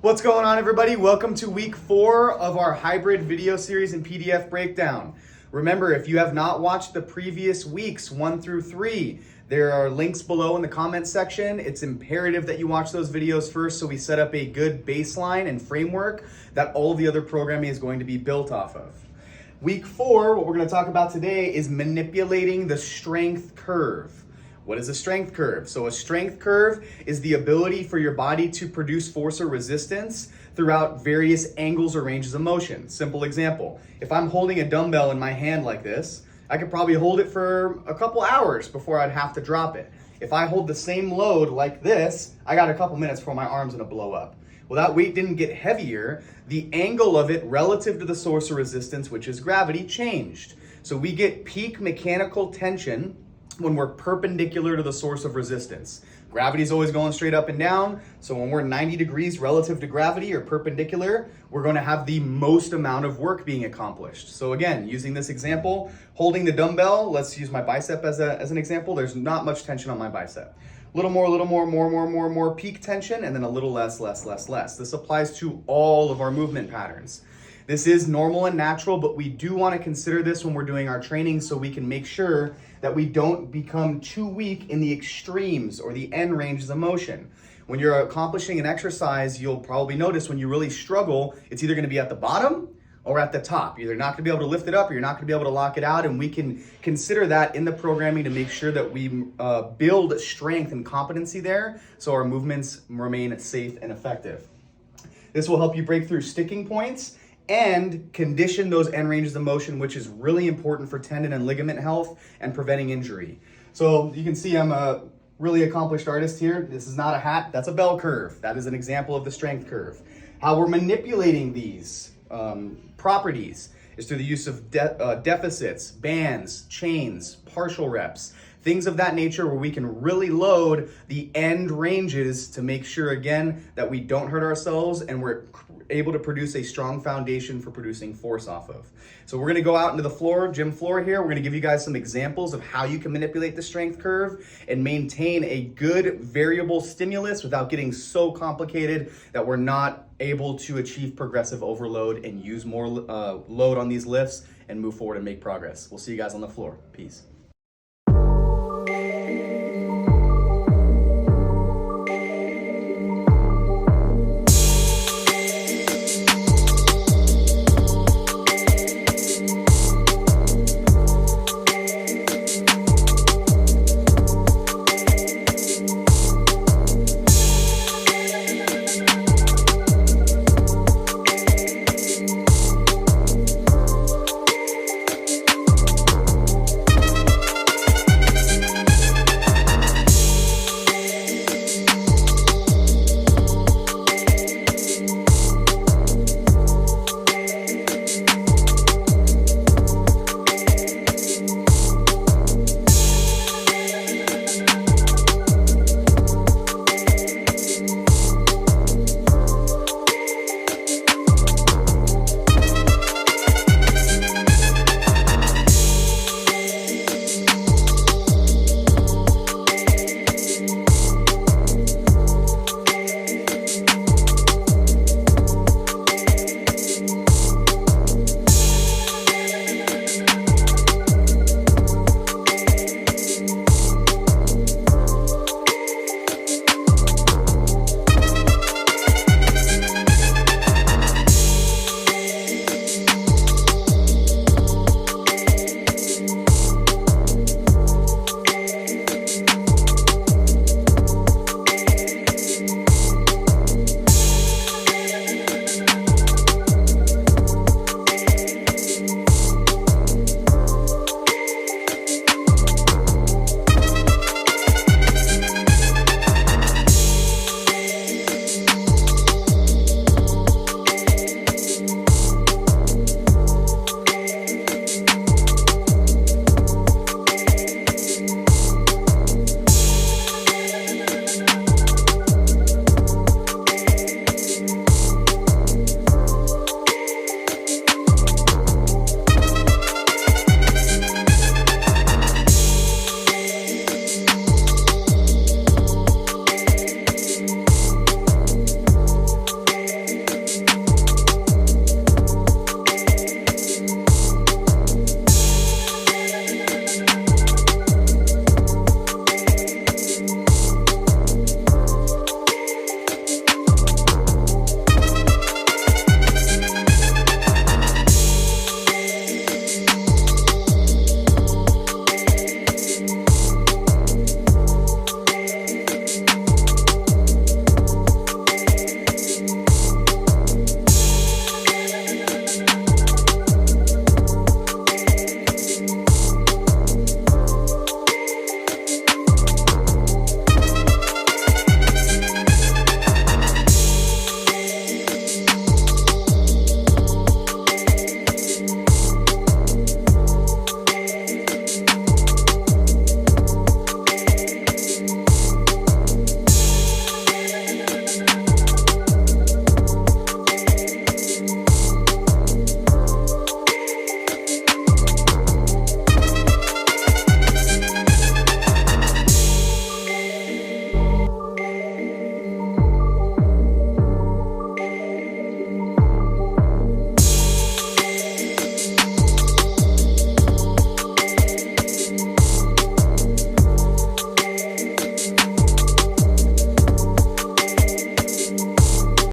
What's going on, everybody? Welcome to week 4 of our hybrid video series and PDF breakdown. Remember, if you have not watched the previous weeks 1 through 3, there are links below in the comments section. It's imperative that you watch those videos first so we set up a good baseline and framework that all of the other programming is going to be built off of. Week 4, what we're going to talk about today is manipulating the strength curve. What is a strength curve? So a strength curve is the ability for your body to produce force or resistance throughout various angles or ranges of motion. Simple example, if I'm holding a dumbbell in my hand like this, I could probably hold it for a couple hours before I'd have to drop it. If I hold the same load like this, I got a couple minutes before my arm's gonna blow up. Well, that weight didn't get heavier. The angle of it relative to the source of resistance, which is gravity, changed. So we get peak mechanical tension when we're perpendicular to the source of resistance. Gravity is always going straight up and down, so when we're 90 degrees relative to gravity or perpendicular, we're going to have the most amount of work being accomplished. So again, using this example, holding the dumbbell, let's use my bicep as an example, there's not much tension on my bicep. A little more peak tension, and then a little less. This applies to all of our movement patterns. This is normal and natural, but we do want to consider this when we're doing our training so we can make sure that we don't become too weak in the extremes or the end ranges of motion. When you're accomplishing an exercise, you'll probably notice when you really struggle, it's either going to be at the bottom or at the top. You're not going to be able to lift it up or you're not going to be able to lock it out, and we can consider that in the programming to make sure that we build strength and competency there so our movements remain safe and effective. This will help you break through sticking points and condition those end ranges of motion, which is really important for tendon and ligament health and preventing injury. So you can see I'm a really accomplished artist here. This is not a hat, that's a bell curve. That is an example of the strength curve. How we're manipulating these properties is through the use of deficits, bands, chains, partial reps, things of that nature where we can really load the end ranges to make sure, again, that we don't hurt ourselves and we're able to produce a strong foundation for producing force off of. So we're gonna go out into the gym floor here. We're gonna give you guys some examples of how you can manipulate the strength curve and maintain a good variable stimulus without getting so complicated that we're not able to achieve progressive overload and use more load on these lifts and move forward and make progress. We'll see you guys on the floor. Peace.